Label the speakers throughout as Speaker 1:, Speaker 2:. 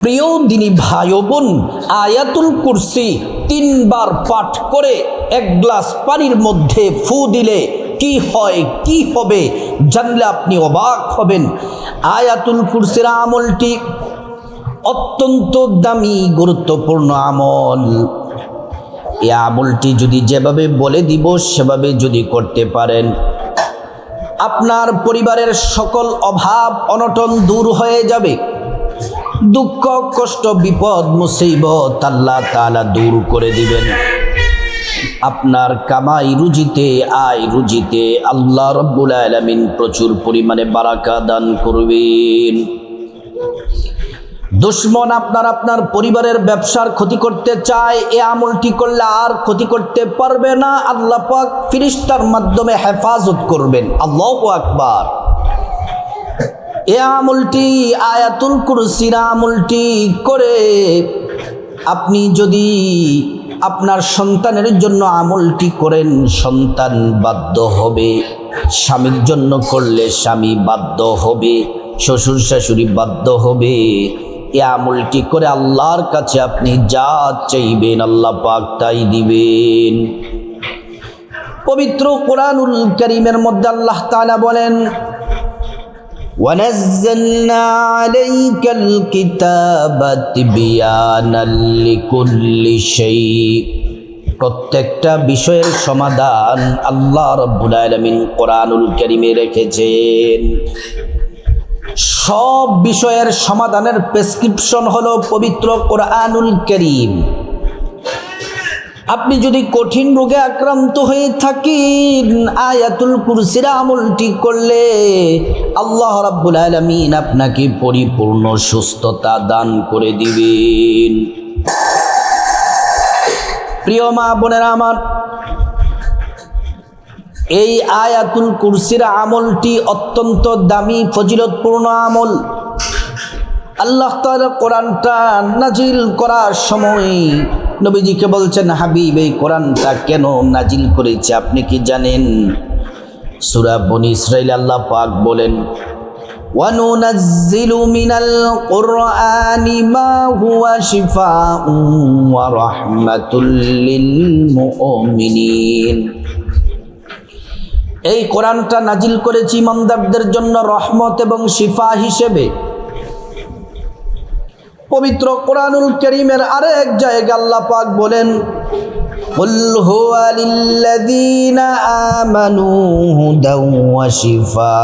Speaker 1: প্রিয় দিনী ভাই ও বোন, আয়াতুল কুরসি 3 বার পাঠ করে এক গ্লাস পানির মধ্যে ফু দিলে কি হয়, কি হবে জানলে আপনি অবাক হবেন। আয়াতুল কুরসির আমলটি অত্যন্ত দামি গুরুত্বপূর্ণ আমল। এই আমলটি যদি যেভাবে বলে দিব সেভাবে যদি করতে পারেন, আপনার পরিবারের সকল অভাব অনটন দূর হয়ে যাবে। দুঃখ কষ্ট বিপদ মুসিবত আল্লাহ তাআলা দূর করে দিবেন। আপনার কামাই রুজিতে আয় রুজিতে আল্লাহ রাব্বুল আলামিন প্রচুর পরিমাণে বারাকা দান করবেন। দুশমন আপনার পরিবারের ব্যবসার ক্ষতি করতে চায়, এই আমলটি করলে আর ক্ষতি করতে পারবে না। আল্লাহ পাক ফেরেশতার মাধ্যমে হেফাজত করবেন। আল্লাহু আকবার। এই আমলটি আয়াতুল কুরসির আমলটি করে আপনি যদি আপনার সন্তানের জন্য আমলটি করেন, সন্তান বাধ্য হবে। স্বামীর জন্য করলে স্বামী বাধ্য হবে, শ্বশুর শাশুড়ি বাধ্য হবে। এই আমলটি করে আল্লাহর কাছে আপনি যা চাইবেন আল্লাহ পাক তাই দিবেন। পবিত্র কোরআনুল কারীমের মধ্যে আল্লাহ তাআলা বলেন, وَنَزَّلْنَا عَلَيْكَ الْكِتَابَ تِبْيَانًا لِكُلِّ شَيْءٍ। প্রত্যেকটা বিষয়ের সমাধান আল্লাহ রাব্বুল আলামিন কোরআনুল কারীমে রেখেছেন। সব বিষয়ের সমাধানের প্রেসক্রিপশন হলো পবিত্র কোরআনুল কারীম। আপনি যদি কঠিন রোগে আক্রান্ত হয়ে থাকেন, আয়াতুল কুরসির আমলটি করলে আল্লাহ রাব্বুল আলামিন আপনাকে পরিপূর্ণ সুস্থতা দান করে দিবেন। প্রিয় মা বোনেরা আমার, এই আয়াতুল কুরসির আমলটি অত্যন্ত দামি ফজিলতপূর্ণ আমল। আল্লাহ তাআলা কোরআনটা নাজিল করার সময় নবীজিকে বলছেন, হাবিব এই কোরআনটা কেন নাজিল করেছে আপনি কি জানেন? সূরা বনী ইসরাঈল আল্লাহ পাক বলেন, ওয়ানুনাজ্জিলু মিনাল কুরআনি মা হুয়া শিফাউন ওয়া রাহমাতুল লিল মুমিনিন। এই কোরআনটা নাজিল করেছি ইমানদারদের জন্য রহমত এবং শিফা হিসেবে। পবিত্র কোরআনুল কারীমের আরেক জায়গায় আল্লাহ পাক বলেন, কুল হুয়া লিল্লাযীনা আমানু হুদাও ওয়া শিফা।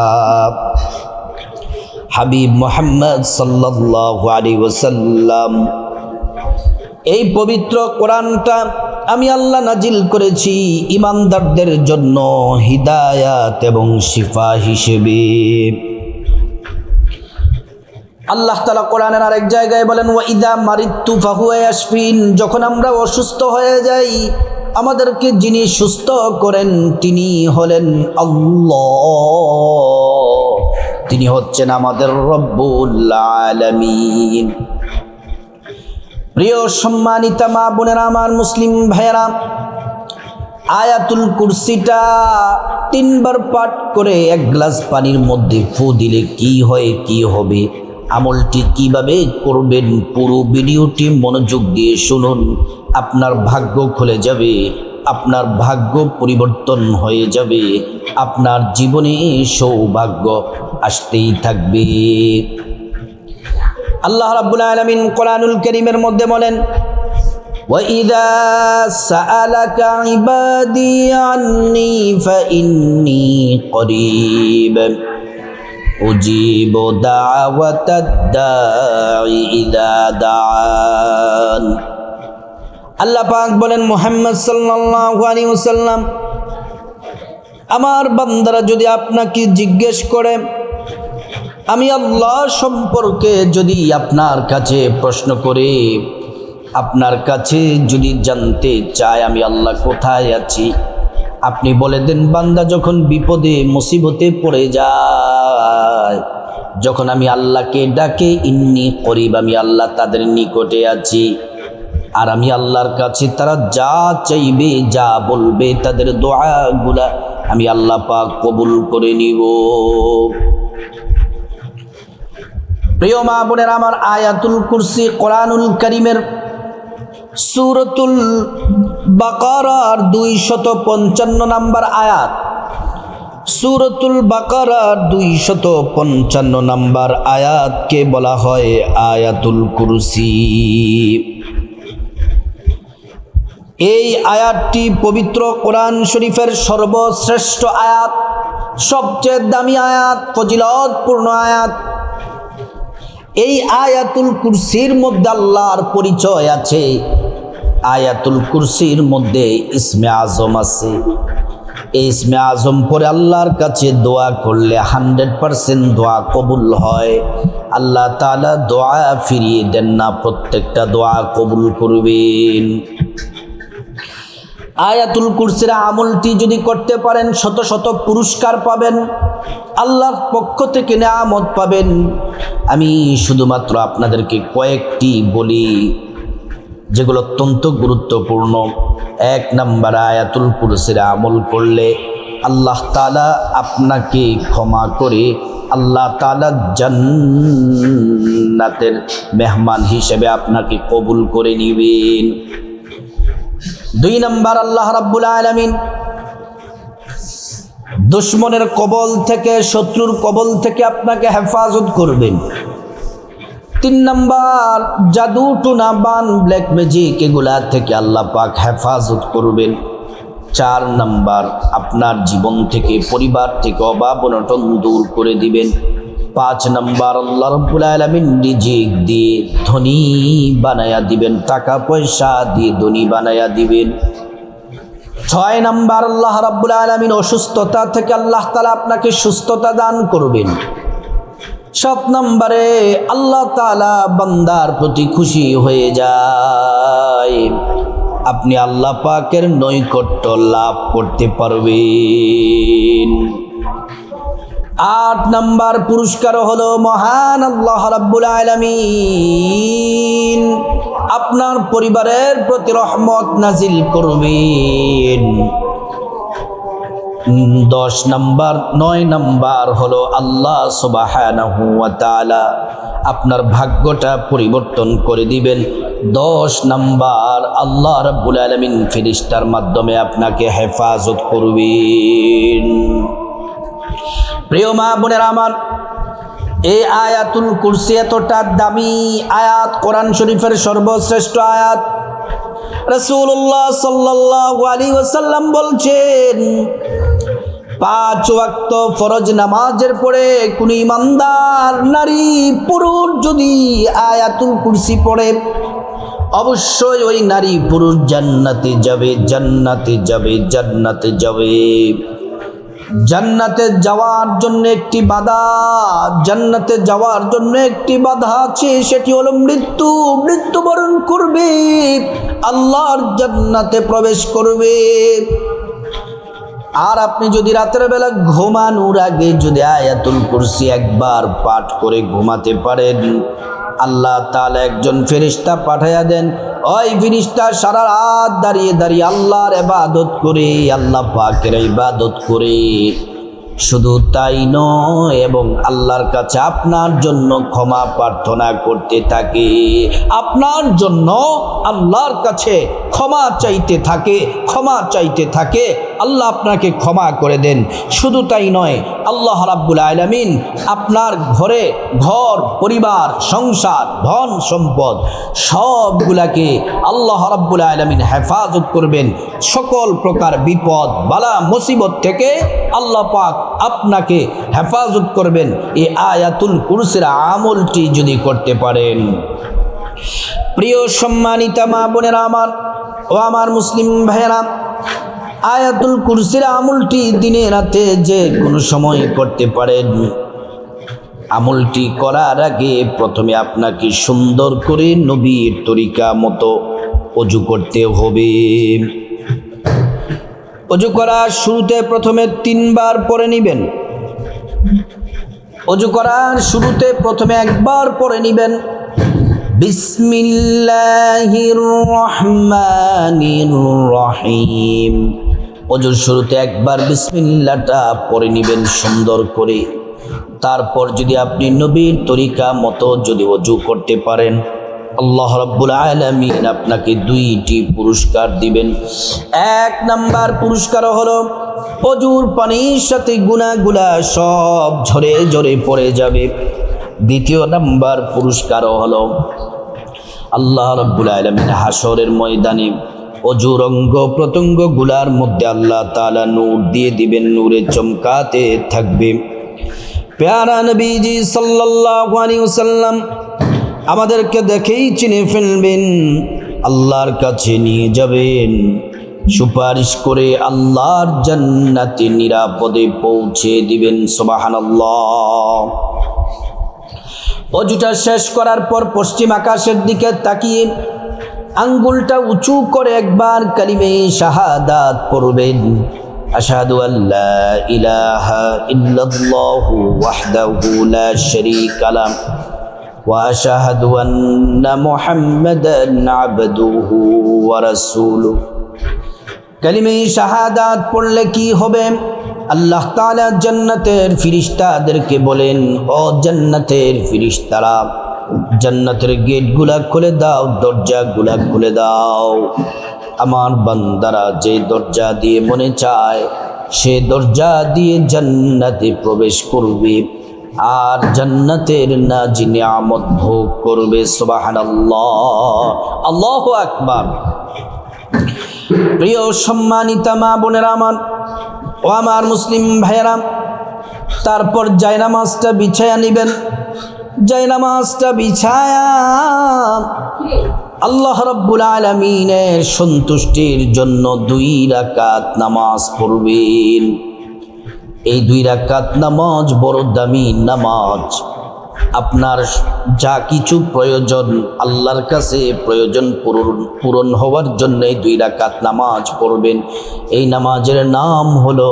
Speaker 1: হাবিব মুহাম্মদ সাল্লাল্লাহু আলাইহি ওয়াসাল্লাম, এই পবিত্র কোরআনটা আমি আল্লাহ নাজিল করেছি ঈমানদারদের জন্য হিদায়াত এবং শিফা হিসেবে। আল্লাহ তাআলা কোরআনের আরেক জায়গায় বলেন, ওয়া ইযা মারিদতু ফাহুয়া ইয়াশফিন। যখন আমরা অসুস্থ হয়ে যাই, আমাদেরকে যিনি সুস্থ করেন তিনি হলেন আল্লাহ, তিনি হচ্ছেন আমাদের রব্বুল আলামিন। প্রিয় সম্মানিতা মা বোনেরা আমার, মুসলিম ভাইয়েরা, আয়াতুল কুরসিটা 3 বার পাঠ করে এক গ্লাস পানির মধ্যে ফু দিলে কি হয়, কি হবে, আমলটি কিভাবে করবেন, পুরো ভিডিওটি মনোযোগ দিয়ে শুনুন। আপনার ভাগ্য খুলে যাবে, আপনার ভাগ্য পরিবর্তন হয়ে যাবে, আপনার জীবনে সৌভাগ্য আসতেই থাকবে। আল্লাহ রাব্বুল আলামিন কোরআনুল কারীমের মধ্যে বলেন, وَإِذَا سَأَلَكَ عِبَادِي عَنِّي فَإِنِّي قَرِيبٌ أُجِيبُ دَعْوَةَ الدَّاعِ إِذَا دَعَانِ। আল্লাহ পাক বলেন, মুহাম্মদ সাল্লাল্লাহু আলাইহি ওয়াসাল্লাম, আমার বান্দারা যদি আপনাকে জিজ্ঞেস করে, আমি আল্লাহ সম্পর্কে যদি আপনার কাছে প্রশ্ন করে, আপনার কাছে যদি জানতে চায় আমি আল্লাহ কোথায় আছি, আপনি বলে দেন, বান্দা যখন বিপদে মুসিবতে পড়ে যায়, যখন আমি আল্লাহকে ডাকে, ইন্নী করিব, আমি আল্লাহ তাদের নিকটে আছি। আর আমি আল্লাহর কাছে তারা যা চাইবে, যা বলবে, তাদের দোয়াগুলা আমি আল্লাহ পাক কবুল করে নিব। প্রিয় মা বোনেরা আমার, আয়াতুল কুরসি কোরআনুল কারীমের সূরাতুল বাকারার 255 নম্বর আয়াত। সূরাতুল বাকারার 255 নম্বর আয়াতকে বলা হয় আয়াতুল কুরসি। এই আয়াতটি পবিত্র কোরআন শরীফের সর্বশ্রেষ্ঠ আয়াত, সবচেয়ে দামি আয়াত, ফজিলতপূর্ণ আয়াত। এই আয়াতুল কুরসির মধ্যে আল্লাহর পরিচয় আছে। আয়াতুল কুরসির মধ্যে ইসমে আজম আছে। এই ইসমে আজম পরে আল্লাহর কাছে দোয়া করলে 100% দোয়া কবুল হয়। আল্লাহ তাআলা দোয়া ফিরিয়ে দেন না, প্রত্যেকটা দোয়া কবুল করবেন। আয়াতুল কুরসির আমলটি যদি করতে পারেন শত শত পুরস্কার পাবেন, আল্লাহর পক্ষ থেকে নিয়ামত পাবেন। আমি শুধুমাত্র আপনাদেরকে কয়েকটি বলি যেগুলো অত্যন্ত গুরুত্বপূর্ণ। 1 নম্বর, আয়াতুল কুরসির আমল করলে আল্লাহ তাআলা আপনাকে ক্ষমা করে আল্লাহ তাআলা জান্নাতের মেহমান হিসেবে আপনাকে কবুল করে নেবেন। 2 নম্বর, আল্লাহ রাব্বুল আলামিন দুশমনের কবল থেকে, শত্রুর কবল থেকে আপনাকে হেফাজত করবেন। 3 নম্বর, জাদু টুনা বান ব্ল্যাক ম্যাজিক এগুলা থেকে আল্লাহ পাক হেফাজত করবেন। 4 নম্বর, আপনার জীবন থেকে, পরিবার থেকে অভাব অনটন দূর করে দিবেন। 5 নম্বর, আল্লাহ রাব্বুল আলামিন রিজিক দিয়ে ধনী বানায়া দিবেন, টাকা পয়সা দিয়ে ধনী বানায়া দিবেন। 6 নম্বর, আল্লাহ রাব্বুল আলামিন অসুস্থতা থেকে আল্লাহ তাআলা আপনাকে সুস্থতা দান করবেন। 7 নম্বরে, আল্লাহ তাআলা বান্দার প্রতি খুশি হয়ে যায়, আপনি আল্লাহ পাকের নৈকট্য লাভ করতে পারবেন। 8 নম্বর পুরস্কার হলো মহান আল্লাহ রাব্বুল আলামিন আপনার পরিবারের প্রতি রহমত নাজিল করবেন। 9 নম্বর হলো আল্লাহ সুবহানাহু ওয়া তাআলা আপনার ভাগ্যটা পরিবর্তন করে দিবেন। 10 নম্বর, আল্লাহ রাব্বুল আলামিন ফেরেশতার মাধ্যমে আপনাকে হেফাজত করবেন। প্রিয় মা বোনেরা আমার, এই আয়াতুল কুরসি এতটা দামি আয়াত, কোরআন শরীফের সর্বশ্রেষ্ঠ আয়াত। রাসূলুল্লাহ সাল্লাল্লাহু আলাইহি ওয়াসাল্লাম বলছেন, 5 ওয়াক্ত ফরজ নামাজের পরে কোন ইমানদার নারী পুরুষ যদি আয়াতুল কুরসি পড়ে, অবশ্যই ওই নারী পুরুষ জান্নাতে যাবে, জান্নাতে যাবে, জান্নাতে যাবে। জান্নাতে যাওয়ার জন্য একটি বাধা, জান্নাতে যাওয়ার জন্য একটি বাধা আছে, সেটি হলো মৃত্যু। মৃত্যুবরণ করবে, আল্লাহর জান্নাতে প্রবেশ করবে। আর আপনি যদি রাতের বেলা ঘুমানোর আগে যদি আয়াতুল কুরসি একবার পাঠ করে ঘুমাতে পারেন, আল্লাহ তাআলা একজন ফেরেশতা পাঠাইয়া দেন। ওই ফেরেশতা সারা রাত দাঁড়িয়ে দাঁড়িয়ে আল্লাহর ইবাদত করে, আল্লাহ পাকের ইবাদত করে। শুধু তাই নয়, এবং আল্লাহর কাছে আপনার জন্য ক্ষমা প্রার্থনা করতে থাকে, আপনার জন্য আল্লাহর কাছে ক্ষমা চাইতে থাকে, ক্ষমা চাইতে থাকে। আল্লাহ আপনাকে ক্ষমা করে দেন। শুধু তাই নয়, আল্লাহ রাব্বুল আলামিন আপনার ঘরে, ঘর পরিবার, সংসার, ধন সম্পদ সবগুলাকে আল্লাহ রাব্বুল আলামিন হেফাজত করবেন। সকল প্রকার বিপদ বালা মুসিবত থেকে আল্লাহ পাক আপনাকে হেফাজত করবেন এই আয়াতুল কুরসির আমলটি যদি করতে পারেন। প্রিয় সম্মানিতা মা বোনেরা আমার ও আমার মুসলিম ভাইয়েরা, আয়াতুল কুরসির আমলটি দিনে রাতে যে কোনো সময় করতে পারেন। আমলটি করার আগে প্রথমে আপনাকে সুন্দর করে নবীর তরিকা মতো ওযু করতে হবে। ওযু করার শুরুতে প্রথমে 3 বার পড়ে নেবেন। ওযু করার শুরুতে প্রথমে একবার পড়ে নেবেন, বিসমিল্লাহির রহমানির রহিম। ওযুর শুরুতে একবার বিসমিল্লাহটা পড়ে নেবেন সুন্দর করে। তারপর যদি আপনি নবীর তরিকা মতো যদি ওযু করতে পারেন, আল্লাহ রাব্বুল আলামিন আপনাকে দুইটি পুরস্কার দিবেন। এক নাম্বার পুরস্কার হলো অজুর পানির সাথে গুনাহগুলা সব ঝরে ঝরে পড়ে যাবে। দ্বিতীয় নাম্বার পুরস্কার হলো আল্লাহ রাব্বুল আলামিন হাসরের ময়দানে অজুর অঙ্গ প্রত্যঙ্গ গুলার মধ্যে আল্লাহ তাআলা নূর দিয়ে দিবেন, নূরে চমকাতে থাকবে। প্যারা নবীজি সাল্লাল্লাহু আলাইহি ওয়াসাল্লাম আমাদেরকে দেখেই চিনে ফেলবেন, আল্লাহর কাছে নিয়ে যাবেন, সুপারিশ করে আল্লাহর জান্নাতে নিরাপদে পৌঁছে দিবেন। সুবহানাল্লাহ। অজুটা শেষ করার পর পশ্চিম আকাশের দিকে তাকিয়ে আঙ্গুলটা উঁচু করে একবার কালিমে শাহাদাত পড়বেন। আশহাদু আল্লা ইলাহা ইল্লাল্লাহু ওয়াহদাহু লা শারীকা লাহ ওয়া আশহাদু আন্না মুহাম্মাদান আবদুহু ওয়া রাসূলুহু। কালিমে শাহাদাত পড়লে কি হবে? আল্লাহ তাআলা জান্নাতের ফেরেশতাদেরকে বলেন, ও জান্নাতের ফেরেশতারা, জান্নাতের গেটগুলা খুলে দাও, দরজাগুলা খুলে দাও। আমার বান্দারা যে দরজা দিয়ে মনে চায় সে দরজা দিয়ে জান্নাতে প্রবেশ করবে আর জান্নাতের নাজ নিয়ামত ভোগ করবে। সুবহানাল্লাহ, আল্লাহু আকবার। প্রিয় সম্মানিতা মা বোনেরা আমার, ও আমার মুসলিম ভাইয়েরা, তারপর জায়নামাজটা বিছায়া নিবেন। জায়নামাজটা বিছায়া আল্লাহ রাব্বুল আলামিনের সন্তুষ্টির জন্য 2 রাকাত নামাজ পড়বেন। এই 2 রাকাত নামাজ বড় দামি নামাজ। আপনার যা কিছু প্রয়োজন আল্লাহর কাছে প্রয়োজন পূরণ হওয়ার জন্য 2 রাকাত নামাজ পড়বেন। এই নামাজের নাম হলো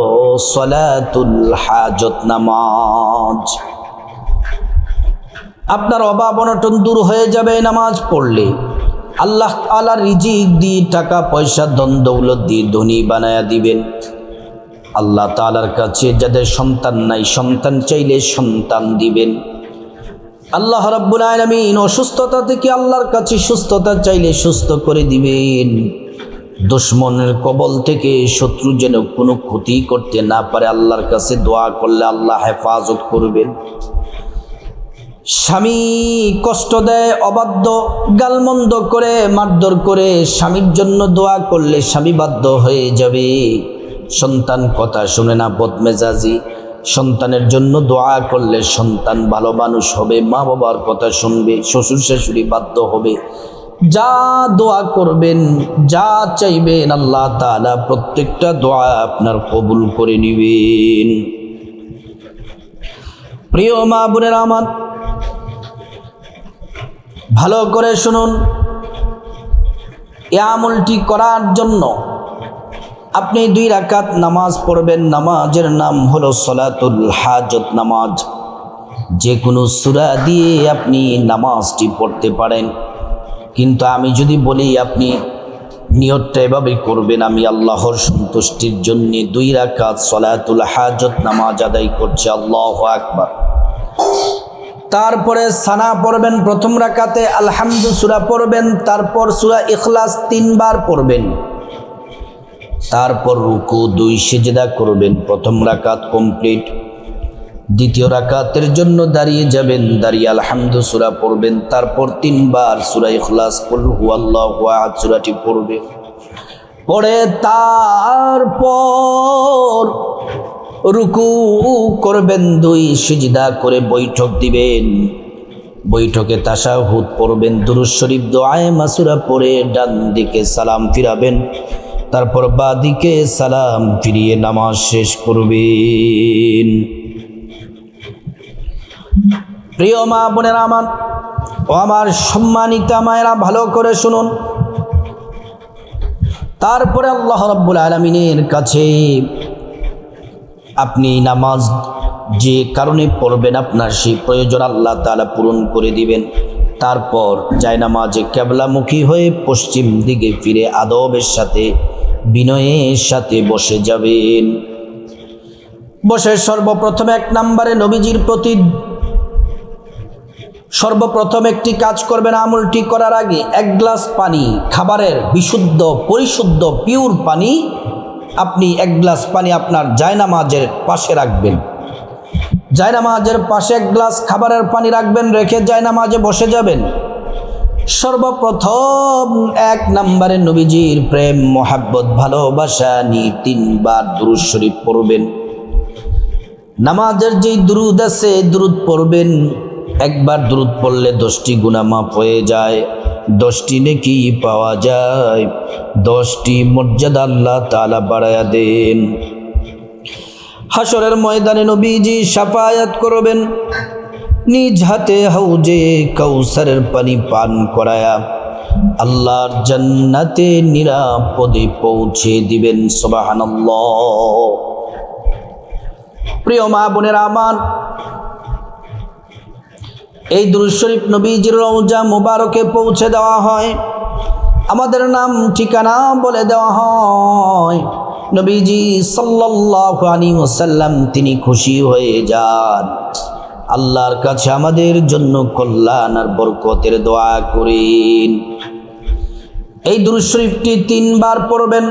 Speaker 1: সলাতুল হাজত নামাজ। আপনার অভাব অনটন দূর হয়ে যাবে নামাজ পড়লে। আল্লাহ তাআলা রিজিক দিয়ে, টাকা পয়সা ধন দৌলত দিয়ে ধনী বানায়া দিবেন। আল্লাহ তাআলার কাছে যাদের সন্তান নাই, সন্তান চাইলে সন্তান দিবেন। আল্লাহ রাব্বুল আলামিন অসুস্থতা থেকে আল্লাহর কাছে সুস্থতা চাইলে সুস্থ করে দিবেন। দুশমনের কবল থেকে শত্রু যেন কোনো ক্ষতি করতে না পারে আল্লাহর কাছে দোয়া করলে আল্লাহ হেফাজত করবেন। স্বামী কষ্ট দেয়, অবাধ্য, গালমন্দ করে, মারধর করে, স্বামীর জন্য দোয়া করলে স্বামী বাধ্য হয়ে যাবে। সন্তান কথা শুনে না, বদমেজাজি, সন্তানের জন্য দোয়া করলে সন্তান ভালো মানুষ হবে, মা বাবার কথা শুনবে, শ্বশুর শাশুড়ি বাধ্য হবে। যা দোয়া করবেন, যা চাইবেন আল্লাহ তাআলা প্রত্যেকটা দোয়া আপনার কবুল করে নিবেন। প্রিয় মা বোনেরা আমার, ভালো করে শুনুন। এই আমলটি করার জন্য আপনি 2 রাকাত নামাজ পড়বেন। নামাজের নাম হলো সলাতুল হাজত নামাজ। যে কোনো সূরা দিয়ে আপনি নামাজটি পড়তে পারেন, কিন্তু আমি যদি বলি আপনি নিয়তটা এভাবে করবেন, আমি আল্লাহর সন্তুষ্টির জন্য 2 রাকাত সলাতুল হাজত নামাজ আদায় করছি, আল্লাহু আকবার। তারপরে সানা পড়বেন, প্রথম রাকাতে আলহামদু সূরা পড়বেন, তারপর সূরা ইখলাস 3 বার পড়বেন, তারপর রুকু 2 সিজদা করবেন। প্রথম রাকাত কমপ্লিট। দ্বিতীয় রাকাতের জন্য দাঁড়িয়ে যাবেন, দাঁড়িয়ে আলহামদু সূরা পড়বেন, তারপর 3 বার সূরা ইখলাস কুল হুয়াল্লাহু আহাদ সূরাটি পড়বে। পড়ে তারপর রুকু করবেন, 2 সিজদা করে বৈঠক দিবেন। বৈঠকে তাশাহুদ পড়বেন, দুরূদ শরীফ দোয়ায়ে মাসুরা পড়ে ডান দিকে সালাম ফিরাবেন, তারপর বাঁ দিকে সালাম ফিরিয়ে নামাজ শেষ করবেন। প্রিয় মা বোনেরা আমার, ও আমার সম্মানিতা মায়েরা, ভালো করে শুনুন। তারপরে আল্লাহ রাব্বুল আলামিনের কাছে আপনি নামাজ যে কারণে পড়বেন আপনার সেই প্রয়োজন আল্লাহ তাআলা পূরণ করে দিবেন। তারপর জায়নামাজে কিবলামুখী হয়ে পশ্চিম দিকে ফিরে আদবের সাথে, বিনয়ের সাথে বসে যাবেন। বসে সর্বপ্রথম এক নম্বরে নবীজির প্রতি সর্বপ্রথম একটি কাজ করবেন। আমলটি করার আগে এক গ্লাস পানি, খাবারের বিশুদ্ধ পরিশুদ্ধ পিওর পানি, আপনি এক গ্লাস পানি আপনার জায়নামাজের পাশে রাখবেন। জায়নামাজের পাশে এক গ্লাস খাবারের পানি রাখবেন, রেখে জায়নামাজে বসে যাবেন। সর্বপ্রথম এক নম্বরে নবীজির প্রেম মোহাব্বত ভালোবাসা নিয়ে 3 বার দুরূদ শরীফ পড়বেন। নামাজের যেই দুরূদ আছে দুরূদ পড়বেন। একবার দুরূদ পড়লে 10টি গুনাহ মাফ হয়ে যায়, 10টি নেকি পাওয়া যায়, 10টি মর্যাদা আল্লাহ তাআলা বাড়ায়া দেন। হাসরের ময়দানে নবীজি শাফায়াত করবেন, নিজ হাতে হাউজে কাউসারের পানি পান করায়া আল্লাহর জান্নাতে নিরাপদে পৌঁছে দিবেন। সুবহানাল্লাহ। প্রিয় মা বোনেরা আমার, এই দুরূদ শরীফ নবীজির রওজা মুবারকে পৌঁছে দেওয়া হয়, আমাদের নাম ঠিকানা বলে দেওয়া হয়। নবীজি সাল্লাল্লাহু আলাইহি ওয়াসাল্লাম তিনি খুশি হয়ে যান। আল্লাহর কাছে আমাদের জন্য কল্যাণ আর বরকতের দোয়া করেন। এই দুরূদ শরীফটি 3 বার পড়বেন।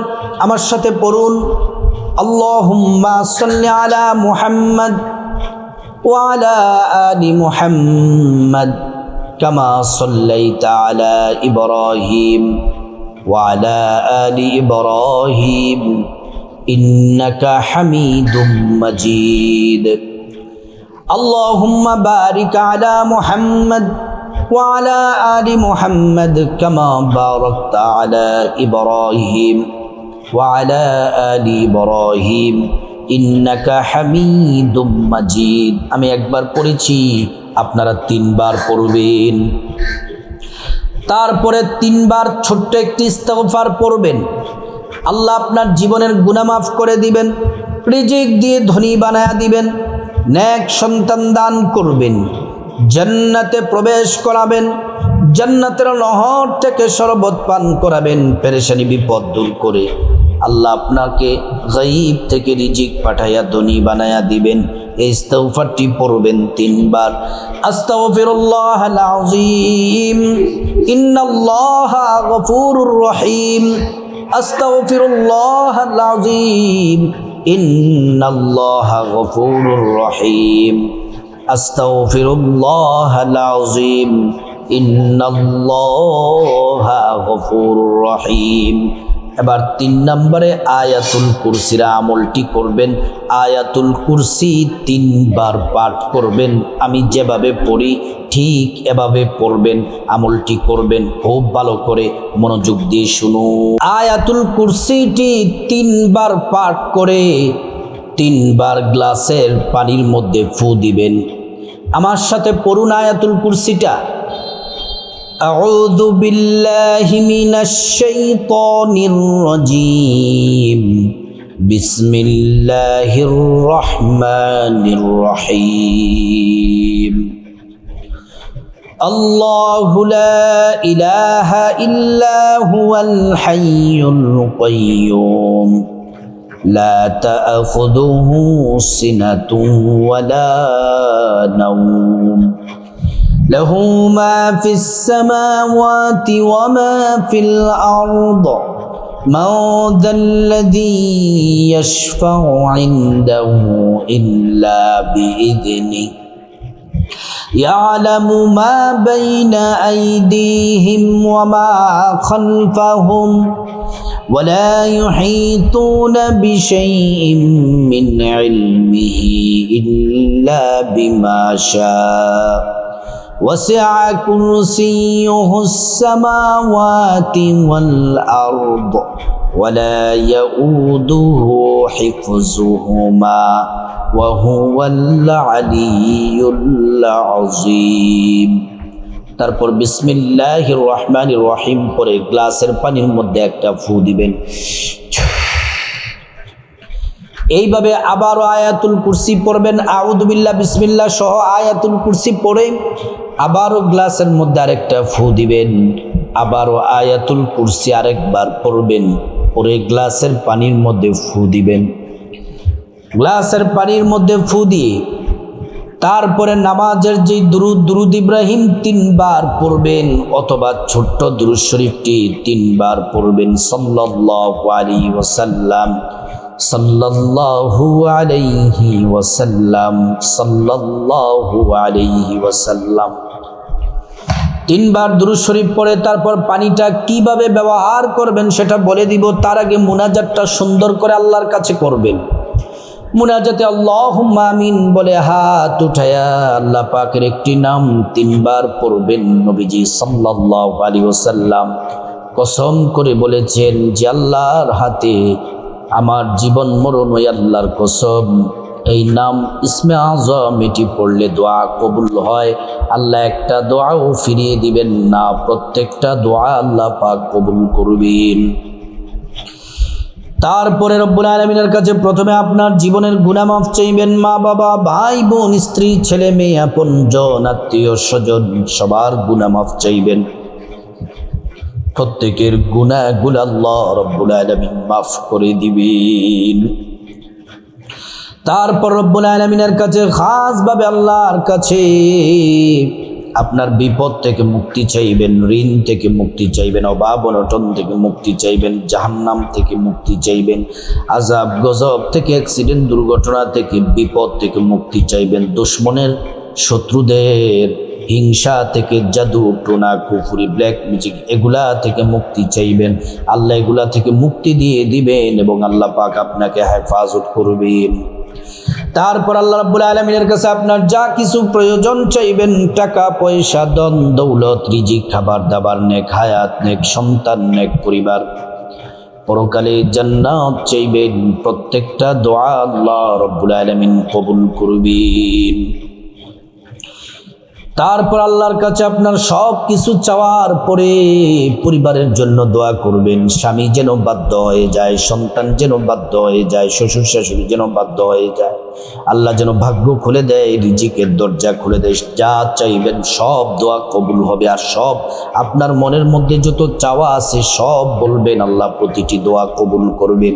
Speaker 1: আমার সাথে পড়ুন, আল্লাহুম্মা সাল্লি আলা মুহাম্মদ ওয়া আলা আলি মুহাম্মদ কামা সাল্লাইতা আলা ইব্রাহিম ওয়া আলা আলি ইব্রাহিম ইন্নাকা হামিদুম মাজিদ। আল্লাহুম্মা বারিক আলা মুহাম্মদ ওয়া আলা আলি মুহাম্মদ কামা বারাকতা আলা ইব্রাহিম ওয়া আলা আলি ইব্রাহিম ইন্নাকা হামিদুম মাজিদ। আমি একবার পড়েছি, আপনারা 3 বার পড়বেন। তারপরে 3 বার ছোট্ট একটি ইস্তিগফার পড়বেন। আল্লাহ আপনার জীবনের গুনাহ মাফ করে দিবেন, রিজিক দিয়ে ধনী বানায়া দিবেন, নেক সন্তান দান করবেন, জান্নাতে প্রবেশ করাবেন, জান্নাতের নহর থেকে শরবত পান করাবেন, পেরেশানি বিপদ দূর করে আল্লাহ আপনাকে গায়ব থেকে রিজিক পাঠাইয়া ধনী বানায়া দিবেন। এই ইস্তিগফারটি পড়বেন 3 বার। আস্তাগফিরুল্লাহাল আযীম ইন্নাল্লাহা গফুরুর রহিম। আস্তাগফিরুল্লাহাল আযীম ইন্নাল্লাহা গফুরুর রহিম। আস্তাগফিরুল্লাহাল আযীম ইন্নাল্লাহা গফুরুর রহিম। এবার 3 নম্বরে আয়াতুল কুরসির আমলটি করবেন। আয়াতুল কুরসি 3 বার পাঠ করবেন। আমি যেভাবে পড়ি ঠিক এভাবে পড়বেন, আমলটি করবেন। খুব ভালো করে মনোযোগ দিয়ে শুনুন। আয়াতুল কুরসিটি 3 বার পাঠ করে 3 বার গ্লাসের পানির মধ্যে ফু দিবেন। আমার সাথে পড়ুন আয়াতুল কুরসিটা। আউযু বিল্লাহি মিনাশ শাইতানির রাজীম। বিসমিল্লাহির রহমানির রহিম। আল্লাহু লা ইলাহা ইল্লা হুয়াল হাইয়ুল কাইয়্যুম। لا تأخذه سنة ولا نوم له ما في السماوات وما في الأرض من ذا الذي يشفع عنده إلا بإذنه يعلم ما بين أيديهم وما خلفهم ولا يحيطون بشيء من علمه إلا بما شاء وسع كرسيه السماوات والأرض ولا يؤوده حفظهما وهو العلي العظيم। তারপর বিসমিল্লাহির রহমানির রহিম পরে গ্লাসের পানির মধ্যে একটা ফু দিবেন। এইভাবে আবারও আয়াতুল কুরসি পড়বেন। আউযু বিল্লাহ বিসমিল্লাহ সহ আয়াতুল কুরসি পড়ে আবারও গ্লাসের মধ্যে আরেকটা ফু দিবেন। আবারও আয়াতুল কুরসি আরেকবার পড়বেন, পরে গ্লাসের পানির মধ্যে ফু দিবেন। গ্লাসের পানির মধ্যে ফু দিয়ে তারপরে নামাজের যে দুরুদ ইব্রাহিম 3 বার পড়বেন, অথবা ছোট্ট দুরুদ শরীফটি 3 বার পড়বেন। সাল্লাল্লাহু আলাইহি ওয়াসাল্লাম, সাল্লাল্লাহু আলাইহি ওয়াসাল্লাম, সাল্লাল্লাহু আলাইহি ওয়াসাল্লাম। 3 বার দুরুদ শরীফ পড়ে তারপর পানিটা কিভাবে ব্যবহার করবেন সেটা বলে দিব। তার আগে মুনাজাতটা সুন্দর করে আল্লাহর কাছে করবেন। মুনাজাতে আল্লাহুম্মা আমিন বলে হাত উঠায়া আল্লাহ পাকের একটি নাম 3 বার পড়বেন। নবীজি সাল্লাল্লাহু আলাইহি ওয়াসাল্লাম কসম করে বলেছেন যে আল্লাহর হাতে আমার জীবন মরণ, ওই আল্লাহর কসম, এই নাম ইসমে আজম এটি পড়লে দোয়া কবুল হয়। আল্লাহ একটা দোয়াও ফিরিয়ে দিবেন না, প্রত্যেকটা দোয়া আল্লাহ পাক কবুল করবেন। তারপরে রব্বুল আলামিনের কাছে প্রথমে আপনার জীবনের গুনাহ মাফ চাইবেন। মা বাবা, ভাই বোন, স্ত্রী, ছেলে মেয়ে, আপনজন, আত্মীয় স্বজন সবার গুনাহ মাফ চাইবেন। প্রত্যেকের গুনাহগুলো আল্লাহ রব্বুল আলামিন মাফ করে দিবেন। তারপর রব্বুল আলামিনের কাছে খাসভাবে আল্লাহর কাছে আপনার বিপদ থেকে মুক্তি চাইবেন, ঋণ থেকে মুক্তি চাইবেন, অভাব অনটন থেকে মুক্তি চাইবেন, জাহান্নাম থেকে মুক্তি চাইবেন, আযাব গজব থেকে, অ্যাক্সিডেন্ট দুর্ঘটনা থেকে, বিপদ থেকে মুক্তি চাইবেন, দুশমনের শত্রুদের হিংসা থেকে, জাদু টোনা কুফরি ব্ল্যাক ম্যাজিক এগুলা থেকে মুক্তি চাইবেন। আল্লাহ এগুলা থেকে মুক্তি দিয়ে দিবেন এবং আল্লাহ পাক আপনাকে হেফাজত করবেন। তারপর আল্লাহ রাব্বুল আলামিনের কাছে আপনার যা কিছু প্রয়োজন চাইবেন, টাকা পয়সা, ধন দৌলত, রিজিক, খাবার দাবার, নেক হায়াত, নেক সন্তান, নেক পরিবার, পরকালে জান্নাত চাইবেন। প্রত্যেকটা দোয়া আল্লাহ রাব্বুল আলামিন কবুল করবেন। তারপর আল্লাহর কাছে আপনার সব কিছু চাওয়ার পরে পরিবারের জন্য দোয়া করবেন। স্বামী যেন বাধ্য হয়ে যায়, সন্তান যেন বাধ্য হয়ে যায়, শ্বশুর শাশুড়ি যেন বাধ্য হয়ে যায়, আল্লাহ যেন ভাগ্য খুলে দেয়, রিজিকের দরজা খুলে দেয়। যা চাইবেন সব দোয়া কবুল হবে। আর সব আপনার মনের মধ্যে যত চাওয়া আছে সব বলবেন, আল্লাহ প্রতিটি দোয়া কবুল করবেন।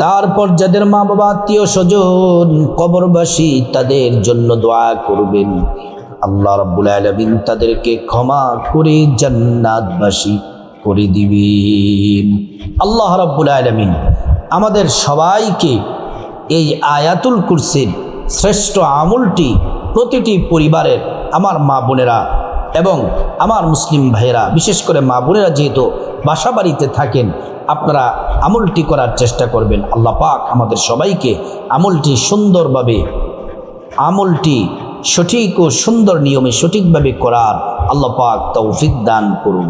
Speaker 1: তারপর যাদের মা বাবা, আত্মীয় স্বজন কবরবাসী, তাদের জন্য দোয়া করবেন। আল্লাহ রাব্বুল আলামিন তাদেরকে ক্ষমা করে জান্নাতবাসী করে দিবেন। আল্লাহ রাব্বুল আলামিন আমাদের সবাইকে এই আয়াতুল কুরসির শ্রেষ্ঠ আমলটি প্রতিটি পরিবারের, আমার মা বোনেরা এবং আমার মুসলিম ভাইয়েরা, বিশেষ করে মা বোনেরা যেহেতু বাসা বাড়িতে থাকেন, আপনারা আমলটি করার চেষ্টা করবেন। আল্লাহ পাক আমাদের সবাইকে আমলটি সুন্দরভাবে, আমলটি সঠিক ও সুন্দর নিয়মে সঠিকভাবে করার আল্লাহ পাক তৌফিক দান করুন।